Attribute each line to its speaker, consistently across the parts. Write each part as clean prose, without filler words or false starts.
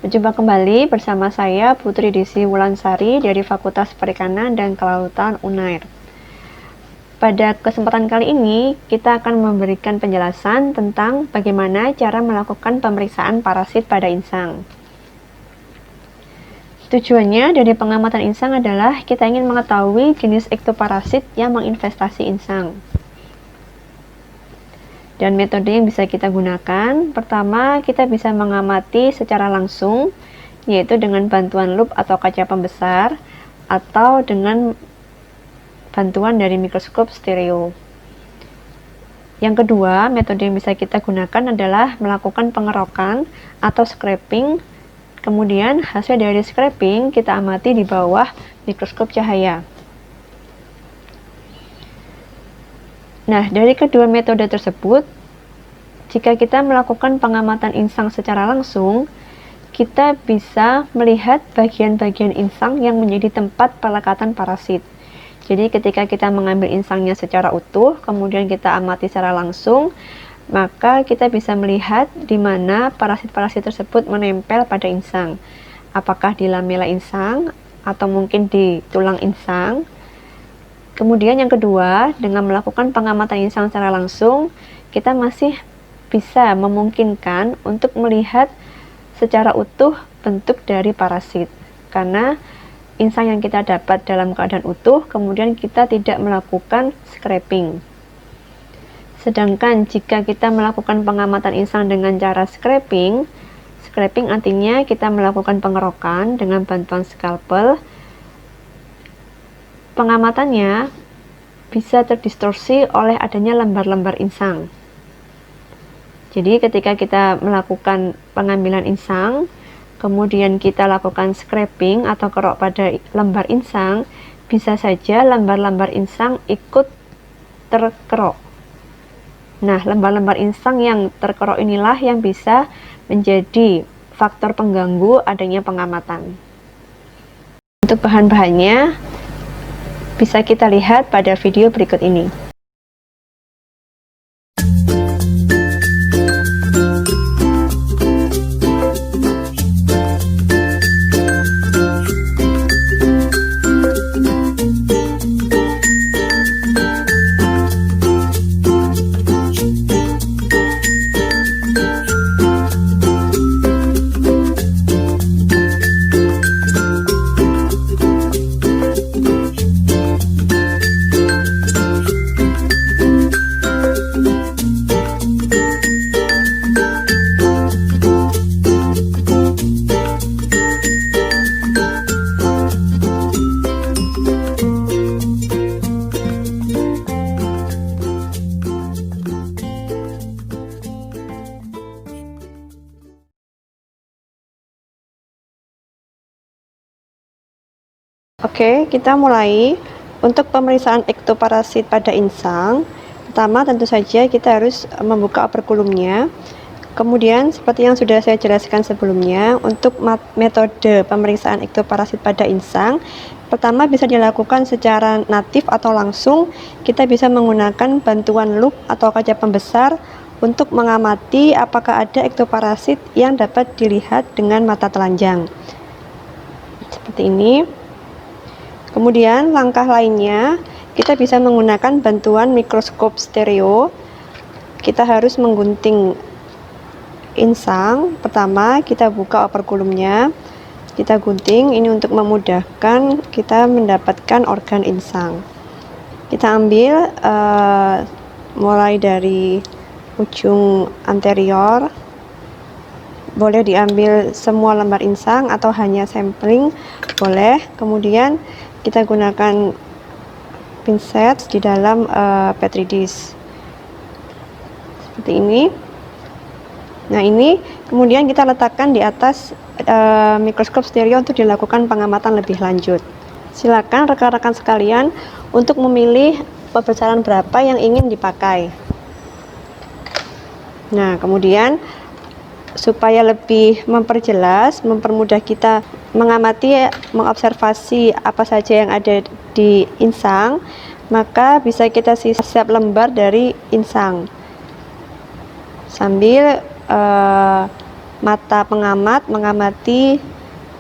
Speaker 1: Berjumpa kembali bersama saya Putri Desi Wulansari dari Fakultas Perikanan dan Kelautan UNAIR. Pada kesempatan kali ini, kita akan memberikan penjelasan tentang bagaimana cara melakukan pemeriksaan parasit pada insang. Tujuannya dari pengamatan insang adalah kita ingin mengetahui jenis ektoparasit yang menginvestasi insang. Dan metode yang bisa kita gunakan, pertama kita bisa mengamati secara langsung, yaitu dengan bantuan lup atau kaca pembesar, atau dengan bantuan dari mikroskop stereo. Yang kedua, metode yang bisa kita gunakan adalah melakukan pengerokan atau scraping. Kemudian hasil dari scraping kita amati di bawah mikroskop cahaya. Nah, dari kedua metode tersebut, jika kita melakukan pengamatan insang secara langsung, kita bisa melihat bagian-bagian insang yang menjadi tempat pelekatan parasit. Jadi ketika kita mengambil insangnya secara utuh, kemudian kita amati secara langsung, maka kita bisa melihat di mana parasit-parasit tersebut menempel pada insang. Apakah di lamela insang, atau mungkin di tulang insang. Kemudian yang kedua, dengan melakukan pengamatan insang secara langsung, kita masih bisa memungkinkan untuk melihat secara utuh bentuk dari parasit. Karena insang yang kita dapat dalam keadaan utuh, kemudian kita tidak melakukan scraping. Sedangkan jika kita melakukan pengamatan insang dengan cara scraping artinya kita melakukan pengerokan dengan bantuan scalpel, pengamatannya bisa terdistorsi oleh adanya lembar-lembar insang. Jadi ketika kita melakukan pengambilan insang, kemudian kita lakukan scraping atau kerok pada lembar insang, bisa saja lembar-lembar insang ikut terkerok. Nah, lembar-lembar insang yang terkerok inilah yang bisa menjadi faktor pengganggu adanya pengamatan. Untuk bahan-bahannya bisa kita lihat pada video berikut ini. Oke, kita mulai. Untuk pemeriksaan ektoparasit pada insang, pertama tentu saja kita harus membuka operkulumnya. Kemudian seperti yang sudah saya jelaskan sebelumnya, untuk metode pemeriksaan ektoparasit pada insang, pertama bisa dilakukan secara natif atau langsung. Kita bisa menggunakan bantuan lup atau kaca pembesar untuk mengamati apakah ada ektoparasit yang dapat dilihat dengan mata telanjang. Seperti ini. Kemudian langkah lainnya, kita bisa menggunakan bantuan mikroskop stereo. Kita harus menggunting insang. Pertama, kita buka operkulumnya, kita gunting. Ini untuk memudahkan kita mendapatkan organ insang. Kita ambil mulai dari ujung anterior. Boleh diambil semua lembar insang atau hanya sampling, boleh. Kemudian kita gunakan pinset di dalam petri dish seperti ini. Nah, ini kemudian kita letakkan di atas mikroskop stereo untuk dilakukan pengamatan lebih lanjut. Silakan rekan-rekan sekalian untuk memilih pembesaran berapa yang ingin dipakai. Nah, kemudian supaya lebih memperjelas, mempermudah kita mengamati, mengobservasi apa saja yang ada di insang, maka bisa kita setiap lembar dari insang sambil mata pengamat mengamati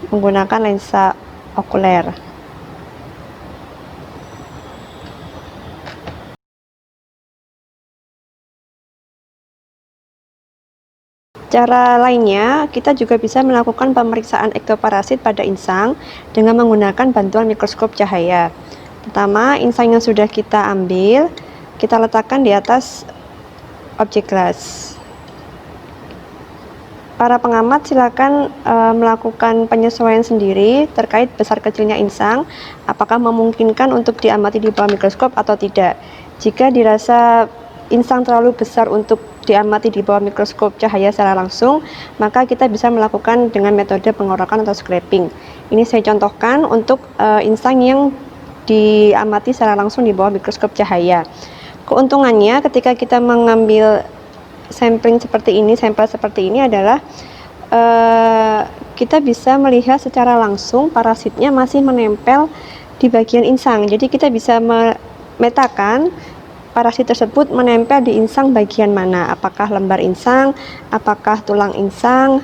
Speaker 1: menggunakan lensa okuler. Cara lainnya, kita juga bisa melakukan pemeriksaan ektoparasit pada insang dengan menggunakan bantuan mikroskop cahaya. Pertama, insang yang sudah kita ambil, kita letakkan di atas objek gelas. Para pengamat silakan melakukan penyesuaian sendiri terkait besar kecilnya insang, apakah memungkinkan untuk diamati di bawah mikroskop atau tidak. Jika dirasa insang terlalu besar untuk diamati di bawah mikroskop cahaya secara langsung, maka kita bisa melakukan dengan metode pengorokan atau scraping. Ini saya contohkan untuk insang yang diamati secara langsung di bawah mikroskop cahaya. Keuntungannya ketika kita mengambil sampel seperti ini adalah kita bisa melihat secara langsung parasitnya masih menempel di bagian insang. Jadi kita bisa memetakan parasit tersebut menempel di insang bagian mana, apakah lembar insang, apakah tulang insang,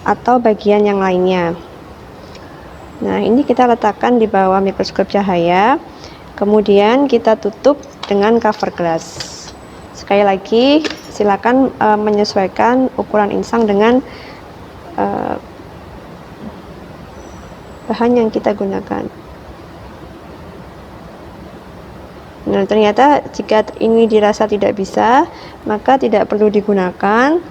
Speaker 1: atau bagian yang lainnya. Nah, ini kita letakkan di bawah mikroskop cahaya, kemudian kita tutup dengan cover glass. Sekali lagi, silakan menyesuaikan ukuran insang dengan bahan yang kita gunakan. Nah, ternyata jika ini dirasa tidak bisa, maka tidak perlu digunakan.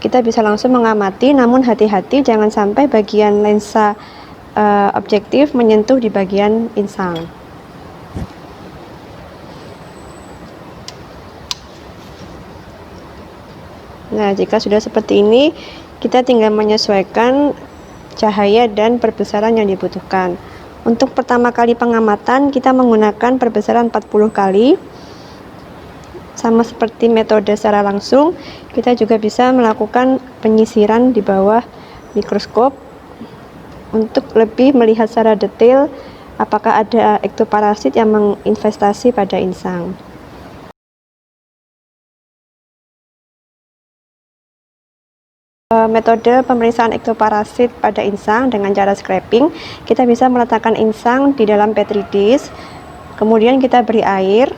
Speaker 1: Kita bisa langsung mengamati, namun hati-hati jangan sampai bagian lensa objektif menyentuh di bagian insang. Nah, jika sudah seperti ini, kita tinggal menyesuaikan cahaya dan perbesaran yang dibutuhkan. Untuk pertama kali pengamatan, kita menggunakan perbesaran 40 kali. Sama seperti metode secara langsung, kita juga bisa melakukan penyisiran di bawah mikroskop untuk lebih melihat secara detail apakah ada ektoparasit yang menginvestasi pada insang. Metode pemeriksaan ektoparasit pada insang dengan cara scraping, kita bisa meletakkan insang di dalam petri dish, kemudian kita beri air,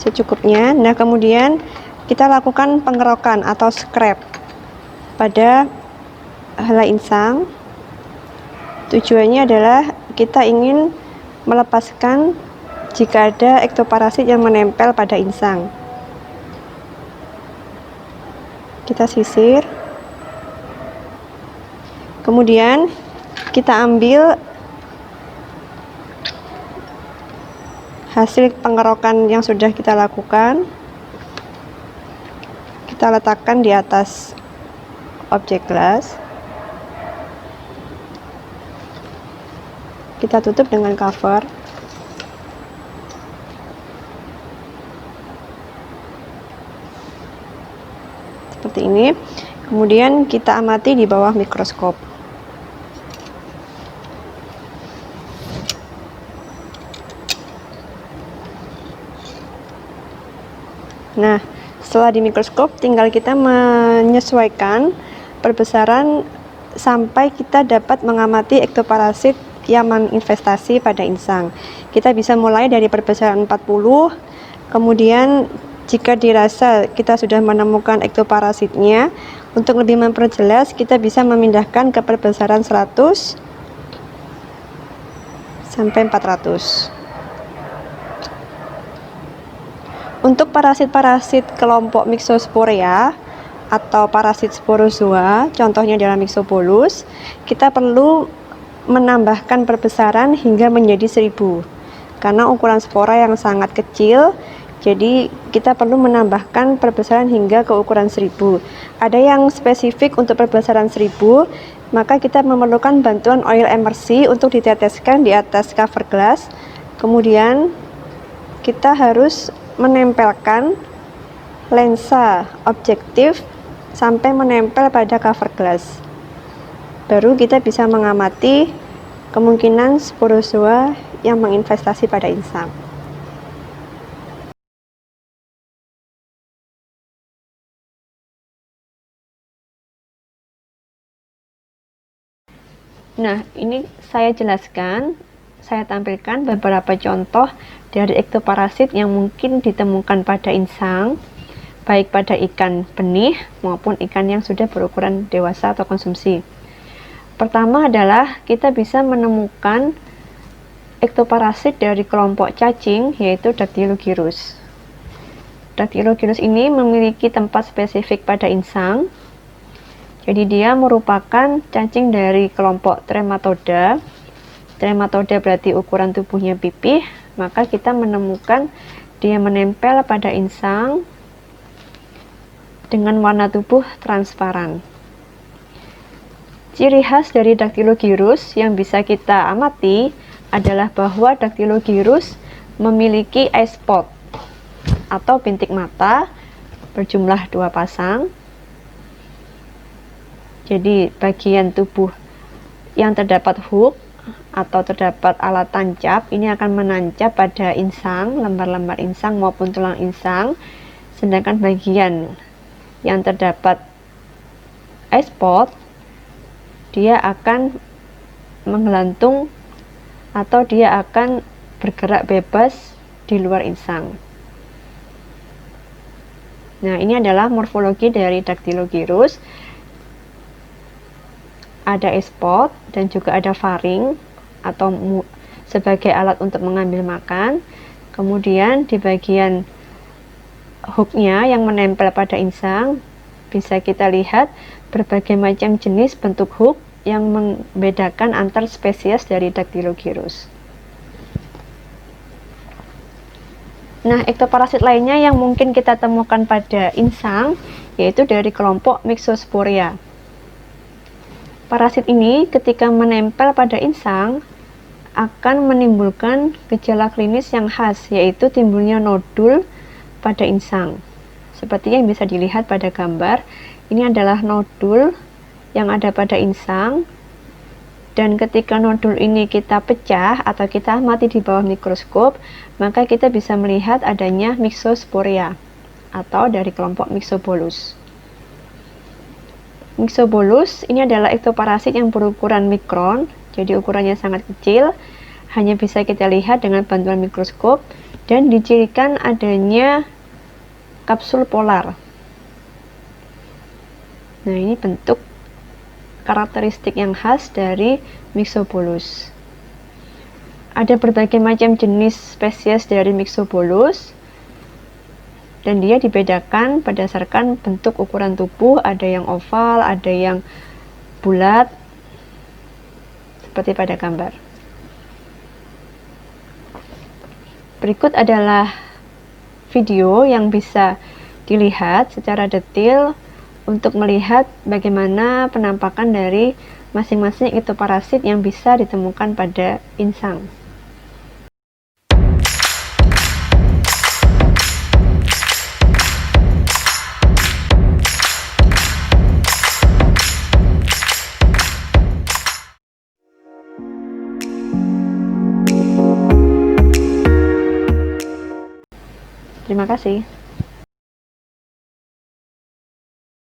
Speaker 1: secukupnya. Nah, kemudian kita lakukan pengerokan atau scrap pada helai insang. Tujuannya adalah kita ingin melepaskan jika ada ektoparasit yang menempel pada insang. Kita sisir, kemudian kita ambil hasil pengerokan yang sudah kita lakukan, kita letakkan di atas objek gelas, kita tutup dengan cover. Seperti ini, kemudian kita amati di bawah mikroskop. Nah, setelah di mikroskop, tinggal kita menyesuaikan perbesaran sampai kita dapat mengamati ektoparasit yang menginvestasi pada insang. Kita bisa mulai dari perbesaran 40, kemudian jika dirasa kita sudah menemukan ektoparasitnya, untuk lebih memperjelas kita bisa memindahkan ke perbesaran 100 sampai 400. Untuk parasit-parasit kelompok Myxosporea atau parasit sporozoa, contohnya adalah Myxobolus, kita perlu menambahkan perbesaran hingga menjadi 1000 karena ukuran spora yang sangat kecil. Jadi kita perlu menambahkan perbesaran hingga ke ukuran 1000. Ada yang spesifik untuk perbesaran 1000, maka kita memerlukan bantuan oil emersi untuk diteteskan di atas cover glass. Kemudian kita harus menempelkan lensa objektif sampai menempel pada cover glass. baru kita bisa mengamati kemungkinan sporozoa yang menginvestasi pada insang. Nah, ini saya jelaskan, saya tampilkan beberapa contoh dari ektoparasit yang mungkin ditemukan pada insang, baik pada ikan benih maupun ikan yang sudah berukuran dewasa atau konsumsi. Pertama adalah kita bisa menemukan ektoparasit dari kelompok cacing, yaitu Dactylogyrus. Dactylogyrus ini memiliki tempat spesifik pada insang. Jadi dia merupakan cacing dari kelompok Trematoda. Trematoda berarti ukuran tubuhnya pipih, maka kita menemukan dia menempel pada insang dengan warna tubuh transparan. Ciri khas dari Dactylogyrus yang bisa kita amati adalah bahwa Dactylogyrus memiliki eye spot atau bintik mata berjumlah 2 pasang. Jadi bagian tubuh yang terdapat hook atau terdapat alat tancap ini akan menancap pada insang, lembar-lembar insang maupun tulang insang. Sedangkan bagian yang terdapat eye spot dia akan menggelantung atau dia akan bergerak bebas di luar insang. Nah, ini adalah morfologi dari Dactylogyrus. Ada eye spot dan juga ada faring atau sebagai alat untuk mengambil makan. Kemudian di bagian hooknya yang menempel pada insang bisa kita lihat berbagai macam jenis bentuk hook yang membedakan antar spesies dari Dactylogyrus. Nah, ektoparasit lainnya yang mungkin kita temukan pada insang yaitu dari kelompok Myxosporia. Parasit ini ketika menempel pada insang akan menimbulkan gejala klinis yang khas, yaitu timbulnya nodul pada insang. Seperti yang bisa dilihat pada gambar, ini adalah nodul yang ada pada insang, dan ketika nodul ini kita pecah atau kita amati di bawah mikroskop, maka kita bisa melihat adanya Myxosporia atau dari kelompok Myxobolus. Myxobolus ini adalah ektoparasit yang berukuran mikron, jadi ukurannya sangat kecil, hanya bisa kita lihat dengan bantuan mikroskop, dan dicirikan adanya kapsul polar. Nah, ini bentuk karakteristik yang khas dari Myxobolus. Ada berbagai macam jenis spesies dari Myxobolus, dan dia dibedakan berdasarkan bentuk ukuran tubuh, ada yang oval, ada yang bulat, seperti pada gambar. Berikut adalah video yang bisa dilihat secara detail untuk melihat bagaimana penampakan dari masing-masing ektoparasit yang bisa ditemukan pada insang. Terima kasih.